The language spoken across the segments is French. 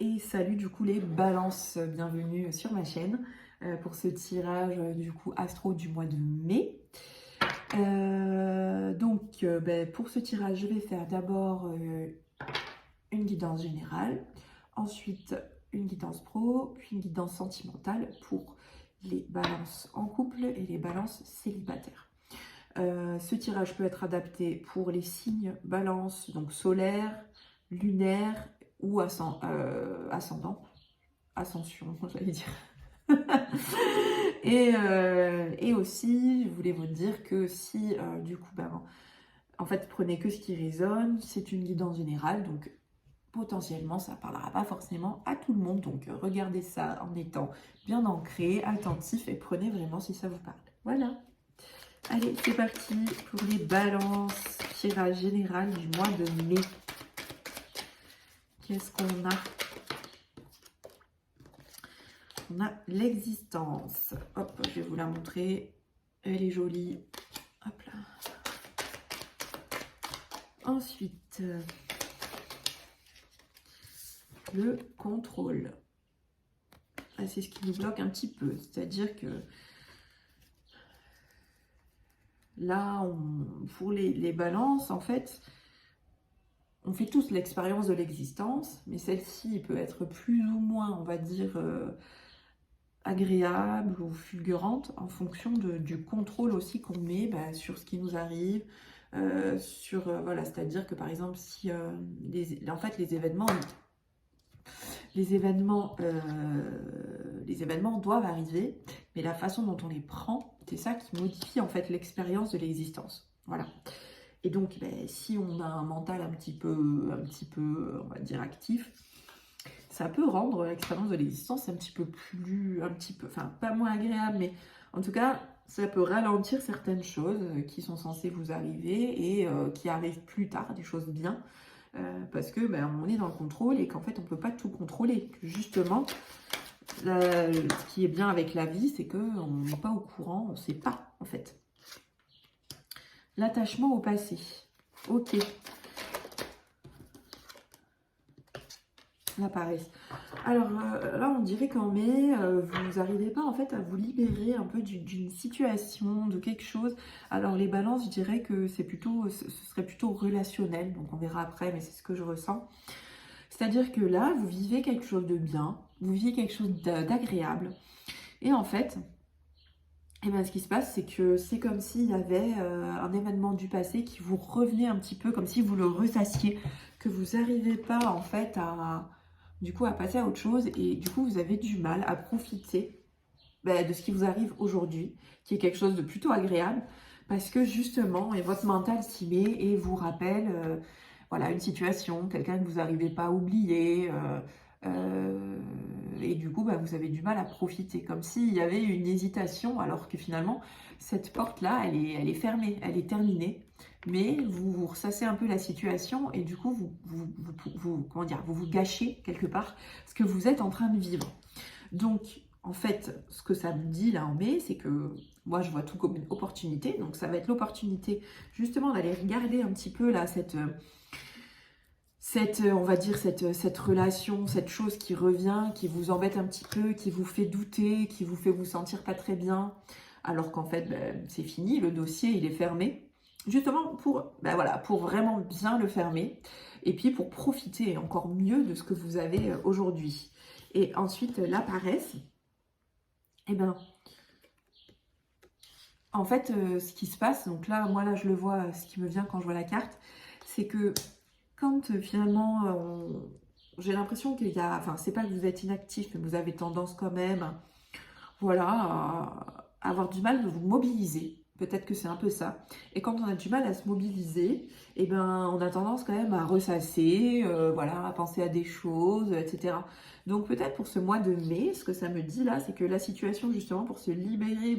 Et salut du coup les balances, bienvenue sur ma chaîne pour ce tirage du coup astro du mois de mai. Pour ce tirage, je vais faire d'abord une guidance générale, ensuite une guidance pro, puis une guidance sentimentale pour les balances en couple et les balances célibataires. Ce tirage peut être adapté pour les signes balance, donc solaire, lunaire ou ascendant. Ascension, j'allais dire. Et aussi, je voulais vous dire que si, du coup, en fait, prenez que ce qui résonne, c'est une guidance générale, donc potentiellement, ça ne parlera pas forcément à tout le monde. Donc, regardez ça en étant bien ancré, attentif, et prenez vraiment si ça vous parle. Voilà. Allez, c'est parti pour les balances, tirage général du mois de mai. Qu'est-ce qu'on a? On a l'existence. Hop, je vais vous la montrer. Elle est jolie. Hop là. Ensuite, le contrôle. C'est ce qui nous bloque un petit peu. C'est-à-dire que là, pour les balances, en fait, on fait tous l'expérience de l'existence, mais celle-ci peut être plus ou moins, on va dire, agréable ou fulgurante en fonction du contrôle aussi qu'on met sur ce qui nous arrive, voilà, c'est-à-dire que par exemple si en fait les événements doivent arriver, mais la façon dont on les prend, c'est ça qui modifie en fait l'expérience de l'existence. Voilà. Et donc si on a un mental un petit peu, on va dire actif, ça peut rendre l'expérience de l'existence enfin pas moins agréable, mais en tout cas, ça peut ralentir certaines choses qui sont censées vous arriver et qui arrivent plus tard, des choses bien, parce que on est dans le contrôle et qu'en fait on peut pas tout contrôler. Justement, ce qui est bien avec la vie, c'est qu'on n'est pas au courant, on ne sait pas en fait. L'attachement au passé. Ok. La paresse. Alors là, on dirait qu'en mai, vous n'arrivez pas en fait à vous libérer un peu d'une situation, de quelque chose. Alors les balances, je dirais que ce serait plutôt relationnel, donc on verra après, mais c'est ce que je ressens. C'est-à-dire que là, vous vivez quelque chose de bien, vous vivez quelque chose d'agréable, et en fait, ce qui se passe, c'est que c'est comme s'il y avait un événement du passé qui vous revenait un petit peu, comme si vous le ressassiez, que vous n'arrivez pas en fait à passer à autre chose, et du coup vous avez du mal à profiter de ce qui vous arrive aujourd'hui, qui est quelque chose de plutôt agréable, parce que justement, et votre mental s'y met et vous rappelle voilà, une situation, quelqu'un que vous n'arrivez pas à oublier, et du coup vous avez du mal à profiter, comme s'il y avait une hésitation, alors que finalement cette porte-là, elle est fermée, elle est terminée, mais vous ressassez un peu la situation et du coup vous gâchez quelque part ce que vous êtes en train de vivre. Donc en fait, ce que ça me dit là en mai, c'est que moi je vois tout comme une opportunité, donc ça va être l'opportunité justement d'aller regarder un petit peu là on va dire cette relation, cette chose qui revient, qui vous embête un petit peu, qui vous fait douter, qui vous fait vous sentir pas très bien, alors qu'en fait c'est fini, le dossier il est fermé, justement pour vraiment bien le fermer, et puis pour profiter encore mieux de ce que vous avez aujourd'hui. Et ensuite la paresse, en fait ce qui se passe, donc là moi là je le vois, ce qui me vient quand je vois la carte, c'est que quand finalement, j'ai l'impression qu'il y a, enfin c'est pas que vous êtes inactif, mais vous avez tendance quand même, voilà, à avoir du mal de vous mobiliser. Peut-être que c'est un peu ça. Et quand on a du mal à se mobiliser, on a tendance quand même à ressasser, voilà, à penser à des choses, etc. Donc peut-être pour ce mois de mai, ce que ça me dit là, c'est que la situation justement pour se libérer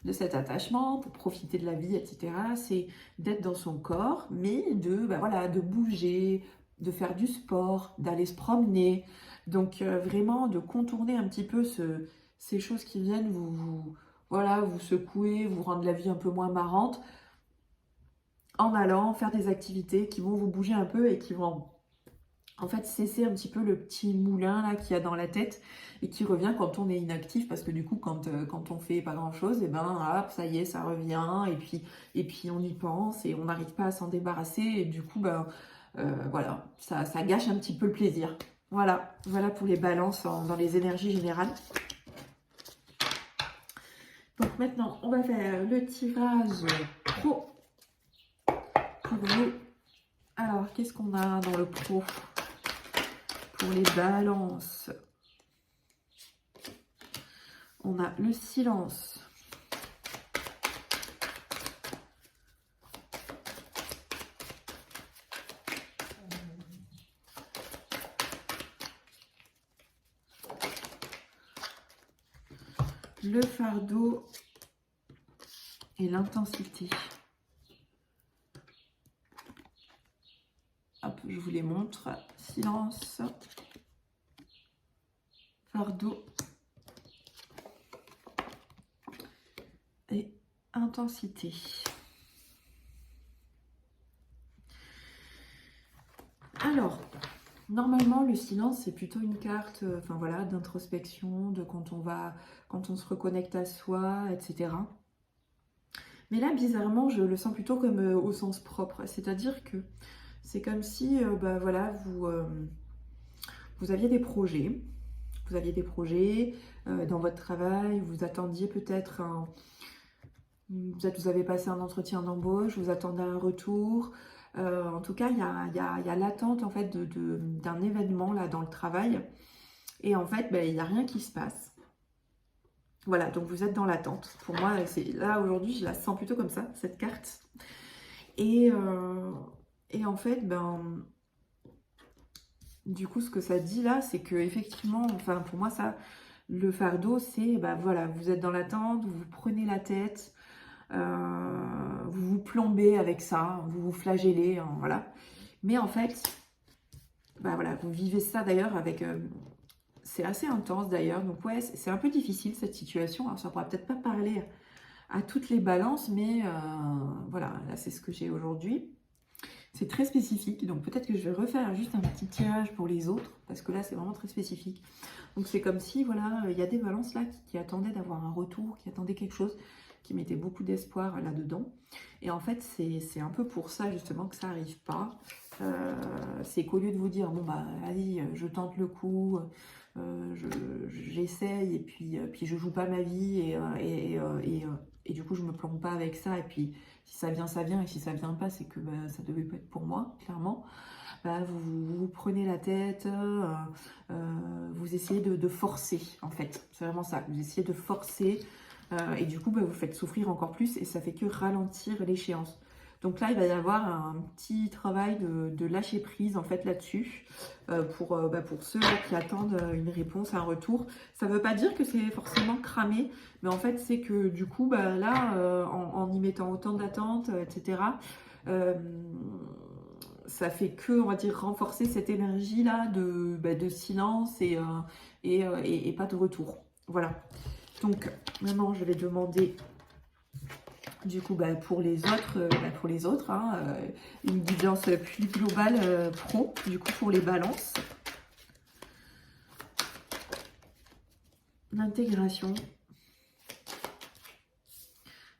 de cet attachement, pour profiter de la vie, etc., c'est d'être dans son corps, mais de bouger, de faire du sport, d'aller se promener. Donc vraiment de contourner un petit peu ces choses qui viennent voilà, vous secouer, vous rendre la vie un peu moins marrante, en allant faire des activités qui vont vous bouger un peu et qui vont En fait, cesser un petit peu le petit moulin là qu'il y a dans la tête et qui revient quand on est inactif, parce que du coup, quand on fait pas grand-chose, et ben hop, ça y est, ça revient, et puis on y pense et on n'arrive pas à s'en débarrasser, et du coup, ben voilà, ça gâche un petit peu le plaisir. Voilà, voilà pour les balances dans les énergies générales. Donc maintenant, on va faire le tirage pro pour vous. Alors, qu'est-ce qu'on a dans le pro pour les balances? On a le silence. Le fardeau et l'intensité. Hop, je vous les montre. Silence, fardeau et intensité. Alors, normalement, le silence, c'est plutôt une carte, enfin voilà, d'introspection, de quand on se reconnecte à soi, etc. Mais là, bizarrement, je le sens plutôt comme au sens propre. C'est-à-dire que c'est comme si, bah, voilà, vous aviez des projets. Vous aviez des projets dans votre travail, vous attendiez peut-être vous avez passé un entretien d'embauche, vous attendez un retour. En tout cas, il y a l'attente en fait d'un événement là dans le travail. Et en fait, ben, il n'y a rien qui se passe. Voilà, donc vous êtes dans l'attente. Pour moi, là aujourd'hui, je la sens plutôt comme ça, cette carte. Et, en fait, ben, du coup, ce que ça dit là, c'est que effectivement, enfin pour moi, ça, le fardeau, c'est, ben voilà, vous êtes dans l'attente, vous vous prenez la tête, vous vous plombez avec ça, vous vous flagellez, hein, voilà. Mais en fait, ben voilà, vous vivez ça d'ailleurs avec... c'est assez intense d'ailleurs, donc ouais, c'est un peu difficile cette situation. Alors ça pourra peut-être pas parler à toutes les balances, mais voilà, là c'est ce que j'ai aujourd'hui. C'est très spécifique, donc peut-être que je vais refaire juste un petit tirage pour les autres, parce que là c'est vraiment très spécifique. Donc c'est comme si, voilà, il y a des balances là qui attendaient d'avoir un retour, qui attendaient quelque chose, qui mettaient beaucoup d'espoir là-dedans. Et en fait, c'est un peu pour ça justement que ça n'arrive pas. C'est qu'au lieu de vous dire, bon bah allez, je tente le coup, j'essaye, et puis je joue pas ma vie, et du coup je me plombe pas avec ça, et puis si ça vient, ça vient, et si ça vient pas, c'est que bah, ça devait pas être pour moi, clairement. Bah, vous prenez la tête, vous essayez de forcer, en fait. C'est vraiment ça, vous essayez de forcer, et du coup, bah, vous faites souffrir encore plus, et ça fait que ralentir l'échéance. Donc là, il va y avoir un petit travail de lâcher prise, en fait, là-dessus, pour ceux qui attendent une réponse, un retour. Ça ne veut pas dire que c'est forcément cramé, mais en fait, c'est que du coup, bah, là, en y mettant autant d'attentes, etc., ça fait que, on va dire, renforcer cette énergie-là de silence et pas de retour. Voilà. Donc, maintenant, je vais demander, du coup, bah, pour les autres, hein, une guidance plus globale pro, du coup, pour les balances. L'intégration,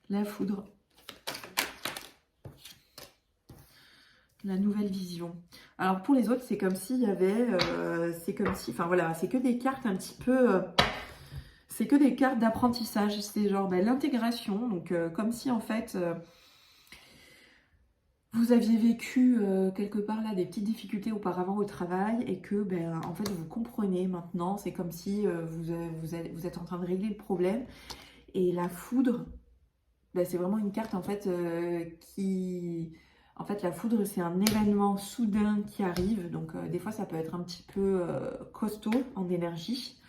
la foudre, la nouvelle vision. Alors pour les autres, c'est comme s'il y avait, enfin voilà, c'est que des cartes un petit peu, c'est que des cartes d'apprentissage. C'est genre ben, l'intégration, donc comme si en fait vous aviez vécu quelque part là des petites difficultés auparavant au travail, et que ben en fait vous comprenez maintenant. C'est comme si vous êtes en train de régler le problème. Et la foudre, ben, c'est vraiment une carte en fait qui... En fait, la foudre, c'est un événement soudain qui arrive. Donc, des fois, ça peut être un petit peu costaud en énergie.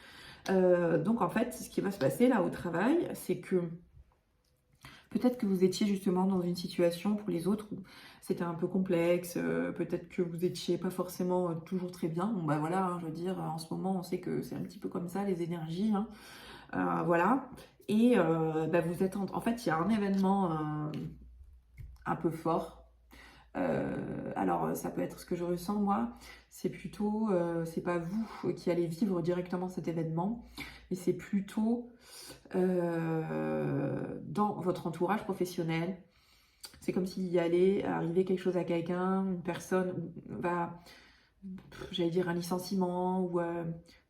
Donc, en fait, ce qui va se passer là au travail, c'est que peut-être que vous étiez justement dans une situation pour les autres où c'était un peu complexe. Peut-être que vous étiez pas forcément toujours très bien. Bon, bah voilà, hein, je veux dire, en ce moment, on sait que c'est un petit peu comme ça, les énergies. Hein. Voilà. Et bah, vous êtes en fait, il y a un événement un peu fort Alors, ça peut être ce que je ressens, moi, c'est plutôt, c'est pas vous qui allez vivre directement cet événement, mais c'est plutôt dans votre entourage professionnel. C'est comme s'il y allait arriver quelque chose à quelqu'un, une personne va, j'allais dire un licenciement, ou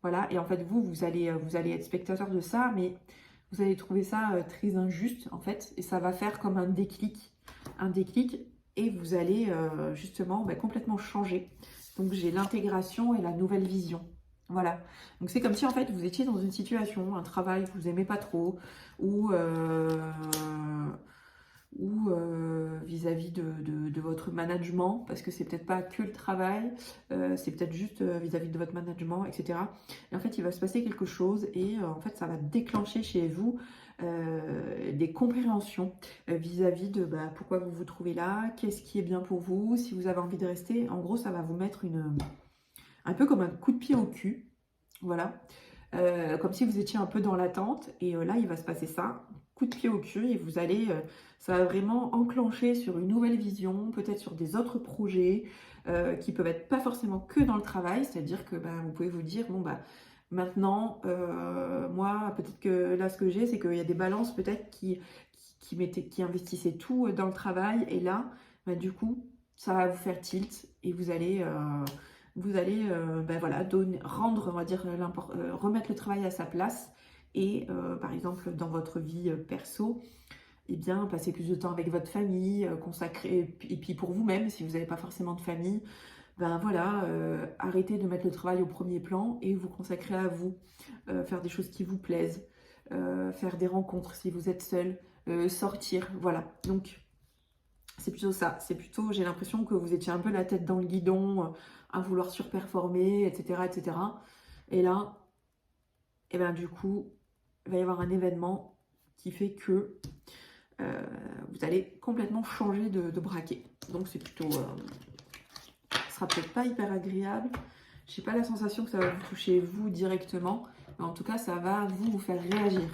voilà, et en fait, vous allez être spectateur de ça, mais vous allez trouver ça très injuste, en fait, et ça va faire comme un déclic, et vous allez justement complètement changer. Donc j'ai l'intégration et la nouvelle vision. Voilà. Donc c'est comme si en fait vous étiez dans une situation, un travail que vous aimez pas trop, ou vis-à-vis de votre management, parce que c'est peut-être pas que le travail, c'est peut-être juste vis-à-vis de votre management, etc. Et en fait, il va se passer quelque chose et en fait, ça va déclencher chez vous des compréhensions vis-à-vis de pourquoi vous vous trouvez là, qu'est-ce qui est bien pour vous, si vous avez envie de rester. En gros, ça va vous mettre un peu comme un coup de pied au cul, voilà. Comme si vous étiez un peu dans l'attente, et là il va se passer ça, coup de pied au cul, et vous allez, ça va vraiment enclencher sur une nouvelle vision, peut-être sur des autres projets qui peuvent être pas forcément que dans le travail, c'est-à-dire que vous pouvez vous dire, bon maintenant, moi peut-être que là ce que j'ai, c'est qu'il y a des balances peut-être qui investissaient tout dans le travail, et là, du coup, ça va vous faire tilt, et vous allez voilà, rendre, on va dire, remettre le travail à sa place, et par exemple dans votre vie perso, eh bien, passer plus de temps avec votre famille, consacrer, et puis pour vous-même, si vous n'avez pas forcément de famille, voilà, arrêtez de mettre le travail au premier plan et vous consacrer à vous, faire des choses qui vous plaisent, faire des rencontres si vous êtes seul, sortir, voilà. Donc c'est plutôt ça, c'est plutôt, j'ai l'impression que vous étiez un peu la tête dans le guidon, à vouloir surperformer, etc., etc. Et là, du coup, il va y avoir un événement qui fait que vous allez complètement changer de braquet. Donc c'est plutôt, ce sera peut-être pas hyper agréable. Je n'ai pas la sensation que ça va vous toucher vous directement, mais en tout cas, ça va vous faire réagir.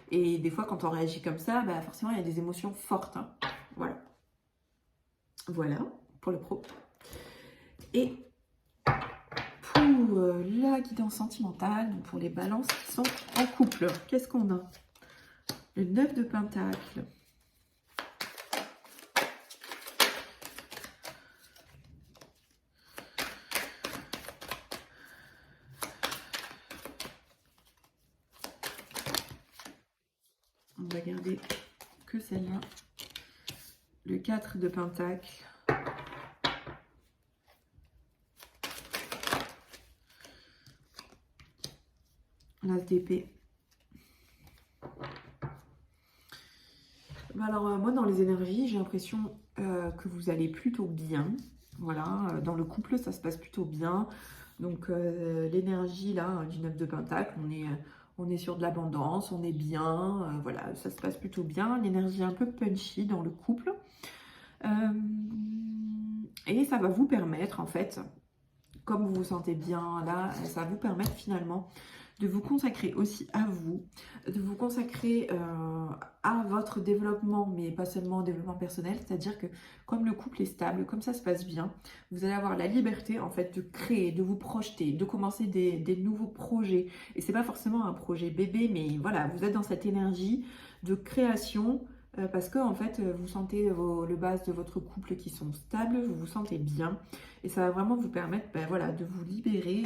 Et des fois, quand on réagit comme ça, forcément, il y a des émotions fortes, hein. Voilà. Voilà, pour le pro. Et pour la guidance sentimentale, pour les balances qui sont en couple, qu'est-ce qu'on a? Le 9 de Pentacle. On va garder que celle-là. Le 4 de Pentacle. L'As d'épée. Alors, moi, dans les énergies, j'ai l'impression que vous allez plutôt bien. Voilà, dans le couple, ça se passe plutôt bien. Donc, l'énergie, là, du 9 de Pentacle, on est sur de l'abondance, on est bien. Voilà, ça se passe plutôt bien. L'énergie un peu punchy dans le couple. Et ça va vous permettre, en fait, comme vous vous sentez bien là, ça va vous permettre finalement de vous consacrer aussi à vous, de vous consacrer à votre développement, mais pas seulement au développement personnel, c'est-à-dire que comme le couple est stable, comme ça se passe bien, vous allez avoir la liberté en fait de créer, de vous projeter, de commencer des nouveaux projets. Et c'est pas forcément un projet bébé, mais voilà, vous êtes dans cette énergie de création, parce que en fait vous sentez le base de votre couple qui sont stables, vous vous sentez bien, et ça va vraiment vous permettre voilà, de vous libérer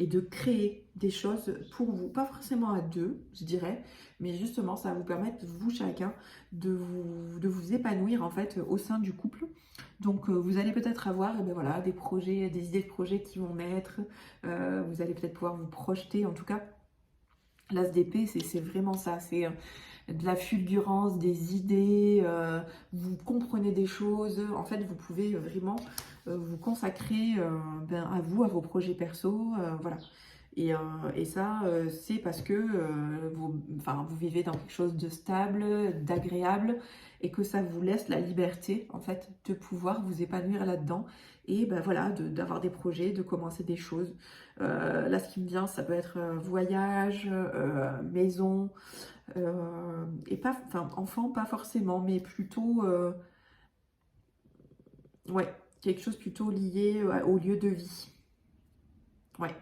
et de créer des choses pour vous, pas forcément à deux, je dirais, mais justement, ça va vous permettre, vous chacun, de vous épanouir en fait au sein du couple. Donc, vous allez peut-être avoir voilà, des projets, des idées de projets qui vont naître, vous allez peut-être pouvoir vous projeter, en tout cas, l'As d'épée, c'est vraiment ça, c'est de la fulgurance, des idées, vous comprenez des choses, en fait, vous pouvez vraiment vous consacrer à vous, à vos projets perso, voilà. Et ça, c'est parce que vous vivez dans quelque chose de stable, d'agréable, et que ça vous laisse la liberté, en fait, de pouvoir vous épanouir là-dedans, et voilà, d'avoir des projets, de commencer des choses. Là, ce qui me vient, ça peut être voyage, maison, et pas, enfin, enfant, pas forcément, mais plutôt Ouais, quelque chose plutôt lié au lieu de vie. Ouais,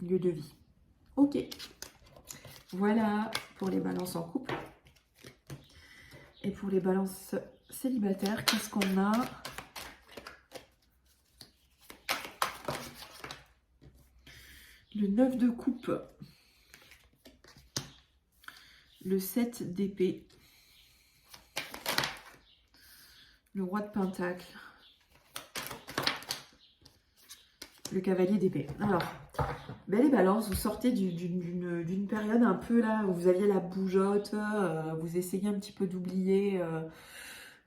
lieu de vie. Ok. Voilà pour les balances en couple. Et pour les balances célibataires, qu'est-ce qu'on a? Le 9 de coupe. Le 7 d'épée. Le roi de pentacle. Le cavalier d'épée. Alors, ben les balances, vous sortez d'une période un peu là où vous aviez la bougeotte, vous essayez un petit peu d'oublier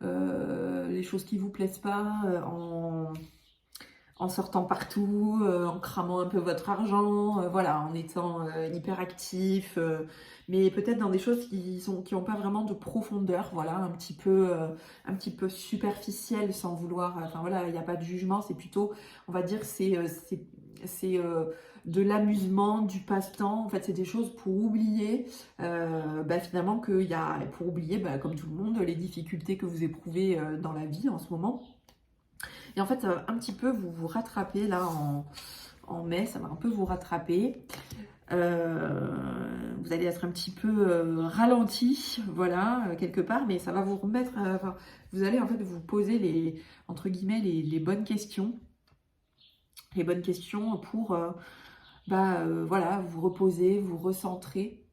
les choses qui vous plaisent pas en sortant partout, en cramant un peu votre argent, voilà, en étant hyper actif, mais peut-être dans des choses qui ont pas vraiment de profondeur, voilà, un petit peu superficiel sans vouloir, enfin voilà, il n'y a pas de jugement, c'est plutôt, on va dire, c'est de l'amusement, du passe-temps, en fait, c'est des choses pour oublier, finalement, pour oublier, comme tout le monde, les difficultés que vous éprouvez dans la vie en ce moment. Et en fait, ça va un petit peu vous rattraper là en mai, ça va un peu vous rattraper. Vous allez être un petit peu ralenti, voilà, quelque part, mais ça va vous remettre, vous allez en fait vous poser entre guillemets, les bonnes questions. Les bonnes questions pour, voilà, vous reposer, vous recentrer.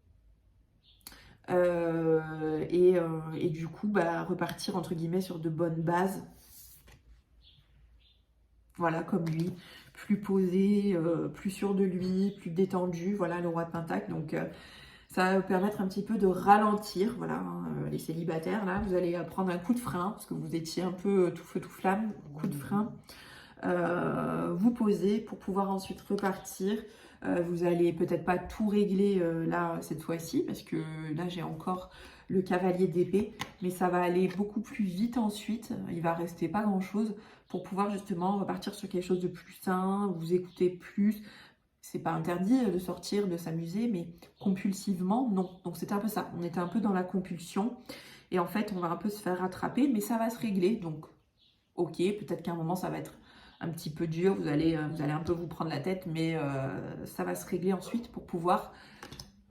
Et du coup, repartir entre guillemets sur de bonnes bases. Voilà, comme lui, plus posé, plus sûr de lui, plus détendu, voilà, le roi de pentacle. Donc, ça va vous permettre un petit peu de ralentir, voilà, hein, les célibataires, là, vous allez prendre un coup de frein, parce que vous étiez un peu tout feu, tout flamme, coup de frein, vous poser pour pouvoir ensuite repartir. Vous allez peut-être pas tout régler là, cette fois-ci, parce que là, j'ai encore le cavalier d'épée, mais ça va aller beaucoup plus vite ensuite, il va rester pas grand-chose pour pouvoir justement repartir sur quelque chose de plus sain, vous écouter plus. C'est pas interdit de sortir, de s'amuser, mais compulsivement, non. Donc c'était un peu ça, on était un peu dans la compulsion, et en fait, on va un peu se faire rattraper, mais ça va se régler, donc ok, peut-être qu'à un moment, ça va être un petit peu dur, vous allez un peu vous prendre la tête, mais ça va se régler ensuite pour pouvoir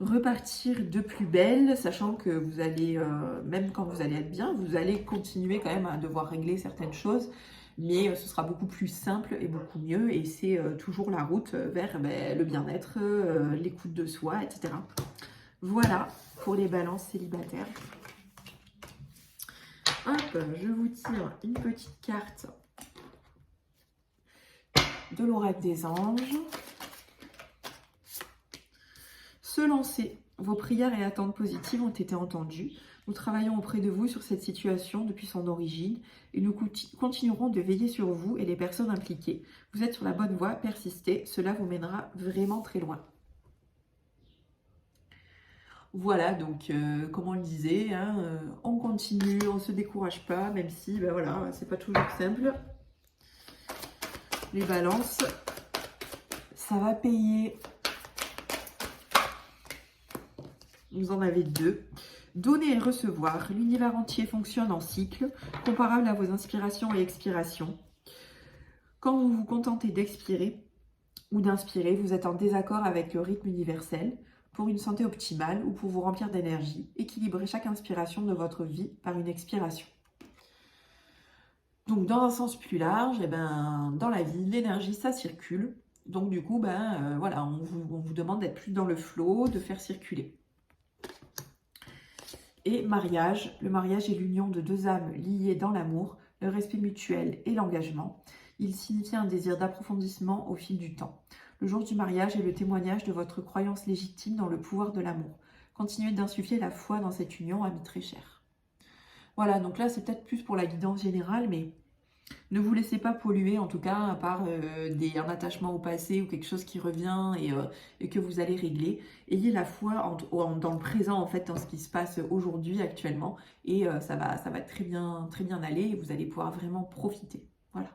repartir de plus belle, sachant que vous allez, même quand vous allez être bien, vous allez continuer quand même à devoir régler certaines choses, mais ce sera beaucoup plus simple et beaucoup mieux, et c'est toujours la route vers le bien-être, l'écoute de soi, etc. Voilà pour les balances célibataires. Hop, je vous tire une petite carte de l'oracle des anges. Se lancer. Vos prières et attentes positives ont été entendues. Nous travaillons auprès de vous sur cette situation depuis son origine et nous continuerons de veiller sur vous et les personnes impliquées. Vous êtes sur la bonne voie, persistez, cela vous mènera vraiment très loin. Voilà, donc comme on le disait, hein, on continue, on ne se décourage pas, même si, voilà, c'est pas toujours simple. Les balances, ça va payer. Vous en avez deux. Donner et recevoir. L'univers entier fonctionne en cycle, comparable à vos inspirations et expirations. Quand vous vous contentez d'expirer ou d'inspirer, vous êtes en désaccord avec le rythme universel. Pour une santé optimale ou pour vous remplir d'énergie, équilibrez chaque inspiration de votre vie par une expiration. Donc, dans un sens plus large, dans la vie, l'énergie, ça circule. Donc, du coup, voilà, on vous demande d'être plus dans le flow, de faire circuler. Et mariage, le mariage est l'union de deux âmes liées dans l'amour, le respect mutuel et l'engagement. Il signifie un désir d'approfondissement au fil du temps. Le jour du mariage est le témoignage de votre croyance légitime dans le pouvoir de l'amour. Continuez d'insuffler la foi dans cette union, amis très chers. Voilà, donc là c'est peut-être plus pour la guidance générale, mais ne vous laissez pas polluer, en tout cas, par un attachement au passé ou quelque chose qui revient et que vous allez régler. Ayez la foi dans le présent, en fait, dans ce qui se passe aujourd'hui, actuellement. Et ça va très bien aller et vous allez pouvoir vraiment profiter. Voilà.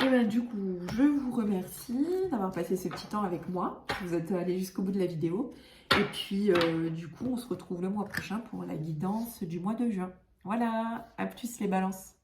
Et bien, du coup, je vous remercie d'avoir passé ce petit temps avec moi. Vous êtes allés jusqu'au bout de la vidéo. Et puis, du coup, on se retrouve le mois prochain pour la guidance du mois de juin. Voilà, à plus les balances.